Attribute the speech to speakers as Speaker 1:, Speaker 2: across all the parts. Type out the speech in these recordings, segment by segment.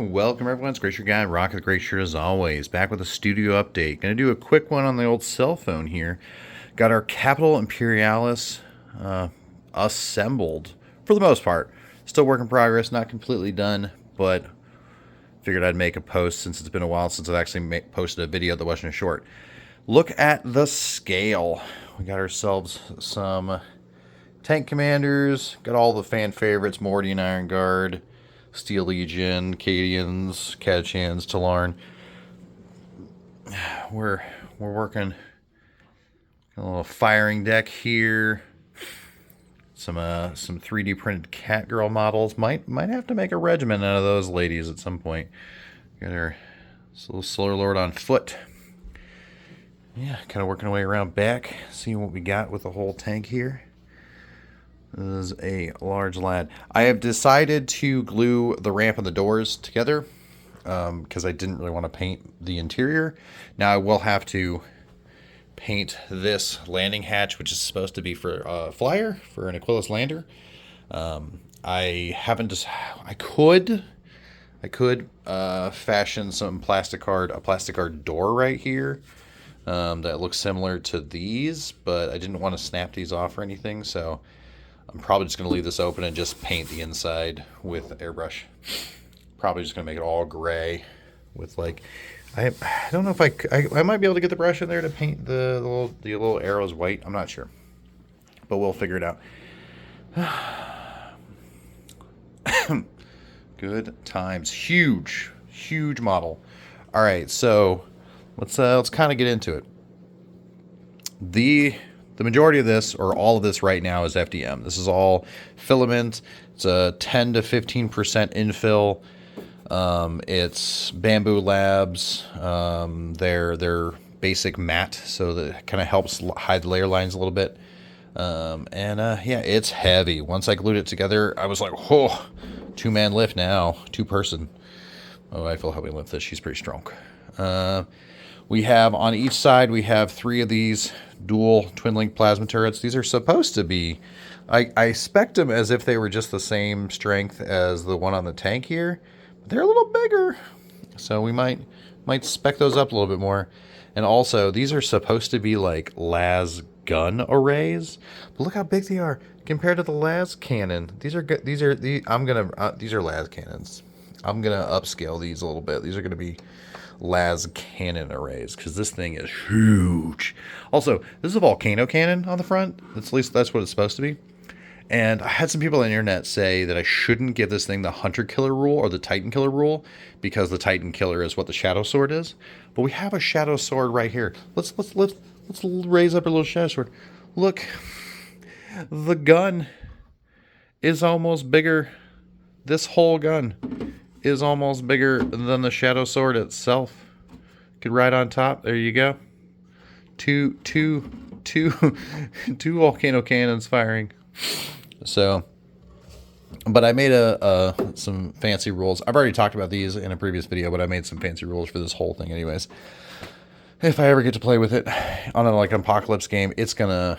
Speaker 1: And welcome everyone, it's Great Shirt Guy, rocking the Great Shirt as always. Back with a studio update. Gonna do a quick one on the old cell phone here. Got our Capital Imperialis assembled, for the most part. Still work in progress, not completely done, but figured I'd make a post since it's been a while since I've actually posted a video that wasn't short. Look at the scale. We got ourselves some tank commanders, got all the fan favorites, Morty and Iron Guard, Steel Legion, Cadians, Catachans, Talarn. We're working a little firing deck here. Some 3D printed Catgirl models. Might have to make a regiment out of those ladies at some point. Got our little Solar Lord on foot. Yeah, kind of working our way around back, seeing what we got with the whole tank here. This is a large lad. I have decided to glue the ramp and the doors together because I didn't really want to paint the interior. Now I will have to paint this landing hatch, which is supposed to be for a flyer, for an Imperialis lander. I could fashion some plastic card door right here that looks similar to these, but I didn't want to snap these off or anything, so I'm probably just going to leave this open and just paint the inside with airbrush. Probably just going to make it all gray with like, I don't know if I might be able to get the brush in there to paint the little arrows white. I'm not sure, but we'll figure it out. Good times. Huge model. All right, so let's kind of get into it. The majority of this, or all of this right now, is FDM. This is all filament. It's a 10 to 15% infill. It's Bamboo Labs. They're basic matte, so that kind of helps hide the layer lines a little bit. Yeah, it's heavy. Once I glued it together, I was like, whoa, 2-man lift now, 2-person. Oh, I feel help me lift this. She's pretty strong. We have on each side, we have 3 of these dual twin link plasma turrets. These are supposed to be, I spec'd them as if they were just the same strength as the one on the tank here, but they're a little bigger. So we might spec those up a little bit more. And also, these are supposed to be like las gun arrays, but look how big they are compared to the las cannon. These are las cannons. I'm gonna upscale these a little bit. These are gonna be las cannon arrays because this thing is huge. Also, this is a volcano cannon on the front. At least that's what it's supposed to be. And I had some people on the internet say that I shouldn't give this thing the hunter killer rule or the titan killer rule because the titan killer is what the shadow sword is. But we have a shadow sword right here. Let's raise up a little shadow sword. Look, the gun is almost bigger. This whole gun is almost bigger than the shadow sword itself. Could ride on top. There you go. Two volcano cannons firing. So, but I made some fancy rules. I've already talked about these in a previous video, but I made some fancy rules for this whole thing anyways. If I ever get to play with it on an apocalypse game, it's gonna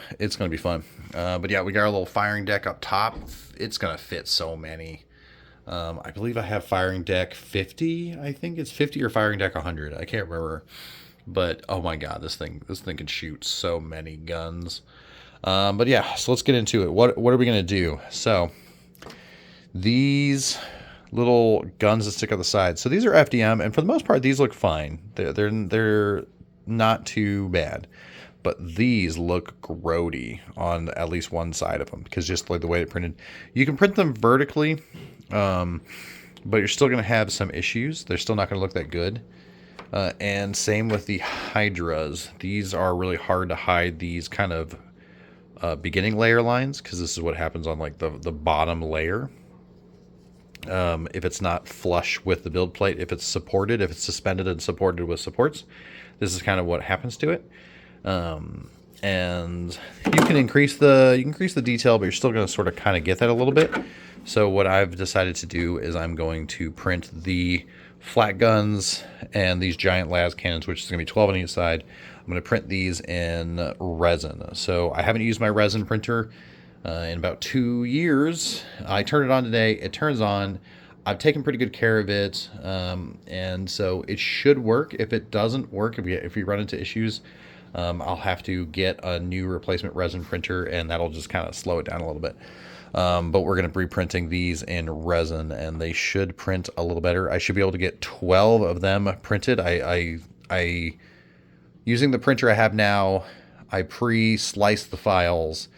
Speaker 1: be fun. But yeah, we got our little firing deck up top. It's gonna fit so many. I believe I have firing deck 50. I think it's 50 or firing deck 100. I can't remember. But oh my god, this thing can shoot so many guns. But yeah, so let's get into it. What are we gonna do? So these little guns that stick out the side. So these are FDM, and for the most part, these look fine. They're not too bad. But these look grody on at least one side of them because just like the way they're printed. You can print them vertically, but you're still going to have some issues. They're still not going to look that good. And same with the Hydras. These are really hard to hide these kind of beginning layer lines because this is what happens on like the bottom layer. If it's not flush with the build plate, if it's suspended and supported with supports, this is kind of what happens to it. And you can increase the detail, but you're still going to sort of kind of get that a little bit. So what I've decided to do is I'm going to print the flat guns and these giant las cannons, which is going to be 12 on each side. I'm going to print these in resin. So I haven't used my resin printer in about 2 years. I turned it on today. It turns on. I've taken pretty good care of it, and so it should work. If it doesn't work, if we run into issues, I'll have to get a new replacement resin printer, and that'll just kind of slow it down a little bit. But we're going to be printing these in resin, and they should print a little better. I should be able to get 12 of them printed. I using the printer I have now, I pre-sliced the files,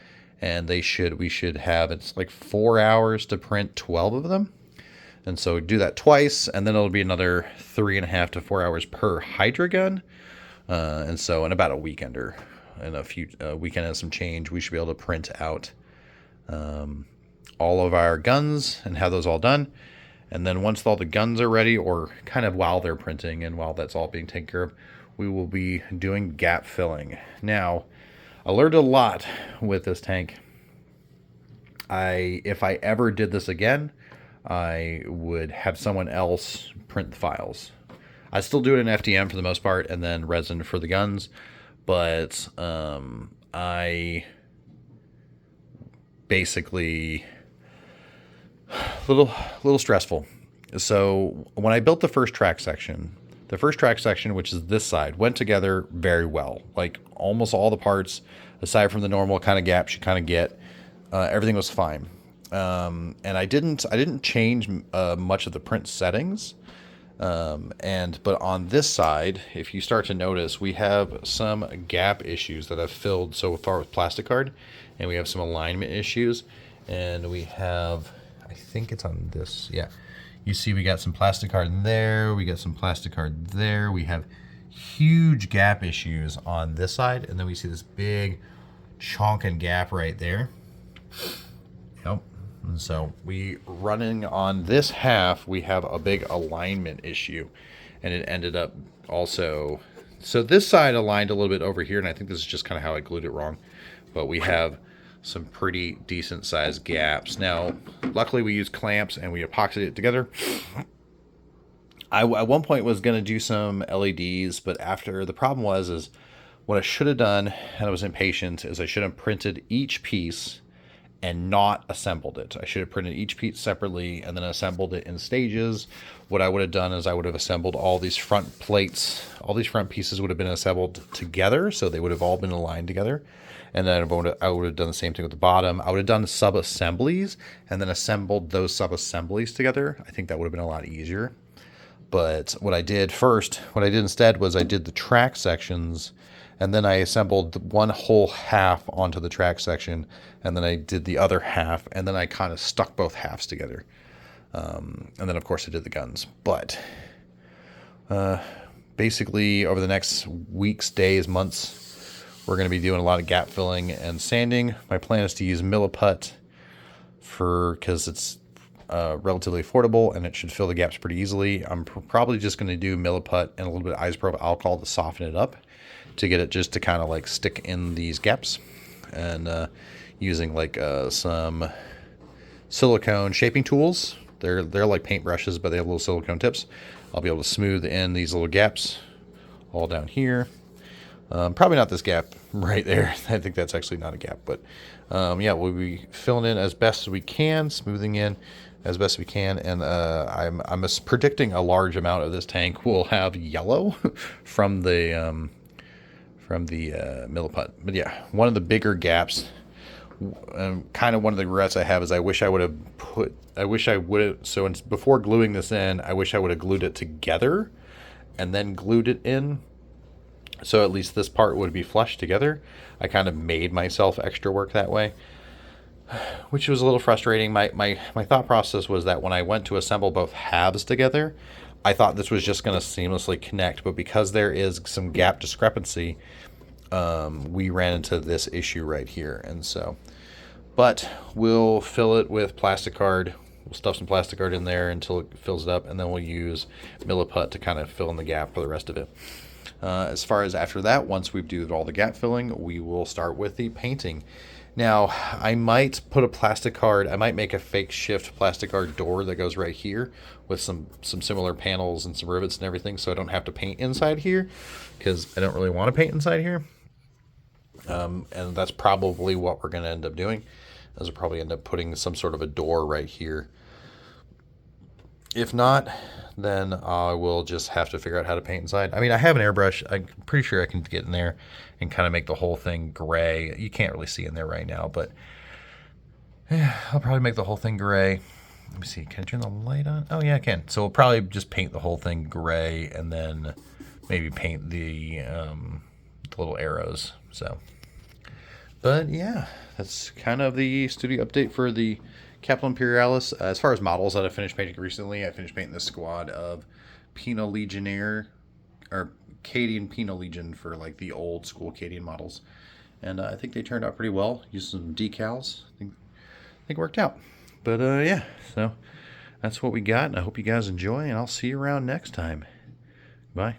Speaker 1: and we should have, it's like 4 hours to print 12 of them. And so do that twice, and then it'll be another 3.5 to 4 hours per Hydra gun. And so in about a weekend or in a weekend and some change, we should be able to print out all of our guns and have those all done. And then once all the guns are ready, or kind of while they're printing and while that's all being taken care of, we will be doing gap filling. Now, I learned a lot with this tank. If I ever did this again, I would have someone else print the files. I still do it in FDM for the most part, and then resin for the guns, but I basically little stressful. So when I built the first track section, which is this side, went together very well. Like almost all the parts, aside from the normal kind of gaps you kind of get, everything was fine. And I didn't change much of the print settings. But on this side, if you start to notice, we have some gap issues that I've filled so far with plastic card, and we have some alignment issues, and we have, I think it's on this, yeah. You see we got some plastic card there, we got some plastic card there, we have huge gap issues on this side, and then we see this big chonking gap right there. Yep. And so we running on this half, we have a big alignment issue, and it ended up also, so this side aligned a little bit over here, and I think this is just kind of how I glued it wrong, but we have some pretty decent sized gaps. Now, luckily we used clamps and we epoxied it together. I at one point was going to do some LEDs, but after, the problem is what I should have done, and I was impatient, is I should have printed each piece and not assembled it. I should have printed each piece separately and then assembled it in stages. What I would have done is I would have assembled all these front plates. All these front pieces would have been assembled together, so they would have all been aligned together. And then I would have done the same thing with the bottom. I would have done sub-assemblies and then assembled those sub-assemblies together. I think that would have been a lot easier. But what I did instead was I did the track sections, and then I assembled one whole half onto the track section, and then I did the other half, and then I kind of stuck both halves together. And then, of course, I did the guns. But basically, over the next weeks, days, months, we're going to be doing a lot of gap filling and sanding. My plan is to use Milliput because it's relatively affordable, and it should fill the gaps pretty easily. I'm probably just going to do Milliput and a little bit of isopropyl alcohol to soften it up, to get it just to kind of like stick in these gaps, and using like some silicone shaping tools. They're like paint brushes, but they have little silicone tips. I'll be able to smooth in these little gaps all down here. Probably not this gap right there. I think that's actually not a gap, but yeah, we'll be filling in as best as we can, smoothing in as best as we can, and I'm predicting a large amount of this tank will have yellow from the Milliput. But yeah, one of the bigger gaps, kind of one of the regrets I have, is I wish I would have before gluing this in, I wish I would have glued it together and then glued it in, so at least this part would be flush together. I kind of made myself extra work that way, which was a little frustrating. My thought process was that when I went to assemble both halves together, I thought this was just going to seamlessly connect, but because there is some gap discrepancy, we ran into this issue right here. And so, but we'll fill it with plastic card. We'll stuff some plastic card in there until it fills it up, and then we'll use Milliput to kind of fill in the gap for the rest of it. As far as after that, once we've done all the gap filling, we will start with the painting. Now, I might put a plastic card, I might make a fake shift plastic card door that goes right here with some similar panels and some rivets and everything, so I don't have to paint inside here, because I don't really want to paint inside here. And that's probably what we're going to end up doing, is we'll probably end up putting some sort of a door right here. If not, then I will just have to figure out how to paint inside. I mean, I have an airbrush. I'm pretty sure I can get in there and kind of make the whole thing gray. You can't really see in there right now, but yeah, I'll probably make the whole thing gray. Let me see. Can I turn the light on? Oh, yeah, I can. So we'll probably just paint the whole thing gray and then maybe paint the little arrows. So, but yeah, that's kind of the studio update for the Capital Imperialis. As far as models that I finished painting recently, I finished painting the squad of Penal Legionnaire, or Cadian Penal Legion for like the old school Cadian models. And I think they turned out pretty well. Used some decals. I think it worked out. But yeah, so that's what we got. And I hope you guys enjoy, and I'll see you around next time. Bye.